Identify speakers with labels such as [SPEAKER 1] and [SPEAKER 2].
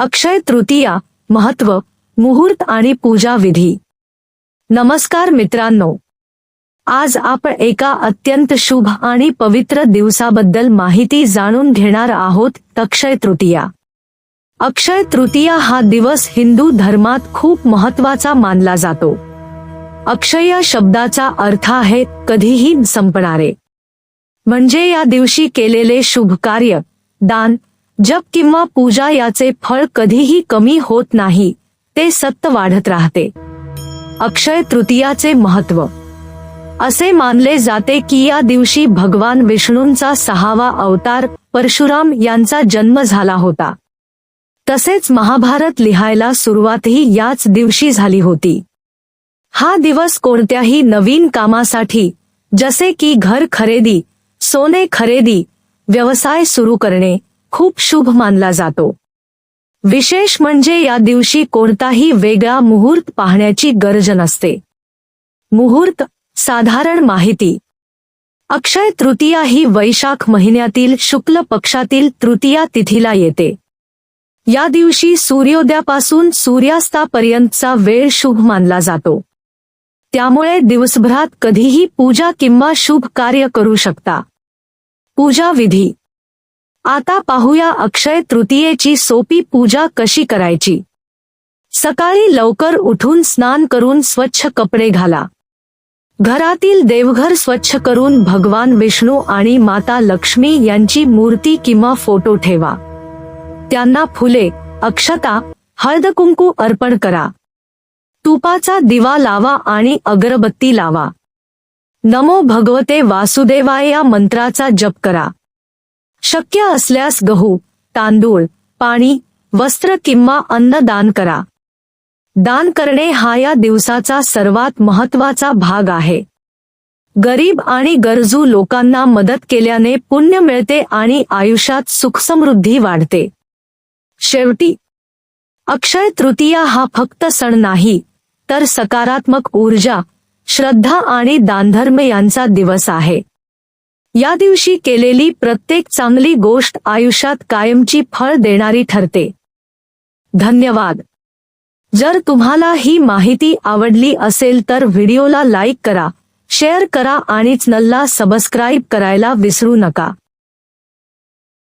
[SPEAKER 1] अक्षय तृतीया, महत्त्व, मुहूर्त आणि पूजा विधी. नमस्कार मित्रांनो, आज आपण एका अत्यंत शुभ आणि पवित्र दिवसाबद्दल माहिती जाणून घेणार आहोत. अक्षय तृतीया. अक्षय तृतीया हा दिवस हिंदू धर्मात खूप महत्त्वाचा मानला जातो. अक्षय शब्दाचा अर्थ आहे कधीही संपणारे. म्हणजे या दिवशी केलेले शुभ कार्य, दान, जप किंवा पूजा याचे फळ कधीही कमी होत नाही, ते सतत वाढत राहते. अक्षय तृतीयाचे महत्त्व. असे मानले जाते की या दिवशी भगवान विष्णूंचा 6वा अवतार परशुराम यांचा जन्म झाला होता. तसेच महाभारत लिहायला सुरुवातही याच दिवशी झाली होती. हा दिवस कोणत्याही नवीन कामासाठी, जसे की घर खरेदी, सोने खरेदी, व्यवसाय सुरू करणे, खूप शुभ मानला जातो. विशेष म्हणजे या दिवशी कोणताही वेगळा मुहूर्त पाहण्याची गरज नसते. मुहूर्त. साधारण माहिती. अक्षय तृतीया ही वैशाख महिन्यातील शुक्ल पक्षातील तृतीया तिथीला येते. या दिवशी सूर्योदयापासून सूर्यास्तापर्यंतचा वेळ शुभ मानला जातो. त्यामुळे दिवसभरात कधीही पूजा किंवा शुभ कार्य करू शकता. पूजा विधी. आता पाहूया अक्षय तृतीयेची सोपी पूजा कशी करायची. सकाळी लवकर उठून स्नान करून स्वच्छ कपडे घाला. घरातील देवघर स्वच्छ करून भगवान विष्णू आणि माता लक्ष्मी यांची मूर्ती किंवा फोटो ठेवा. त्यांना फुले, अक्षता, हळदकुंकू अर्पण करा. तुपाचा दिवा लावा आणि अगरबत्ती लावा. नमो भगवते वासुदेवाय या मंत्राचा जप करा. शक्य असल्यास गहू, तांदूळ, पाणी, वस्त्र किंवा अन्न दान करा. दान करणे हा या दिवसाचा सर्वात महत्त्वाचा भाग आहे. गरीब आणि गरजू लोकांना मदत केल्याने पुण्य मिळते आणि आयुष्यात सुखसमृद्धी वाढते. शेवटी, अक्षय तृतीया हा फक्त सण नाही, तर सकारात्मक ऊर्जा, श्रद्धा आणि दानधर्म यांचा दिवस आहे. या दिवशी केलेली प्रत्येक चांगली गोष्ट आयुष्यात कायमची फळ देणारी ठरते. धन्यवाद. जर तुम्हाला ही माहिती आवडली असेल तर व्हिडिओला लाईक करा, शेअर करा आणि चॅनलला सबस्क्राईब करायला विसरू नका.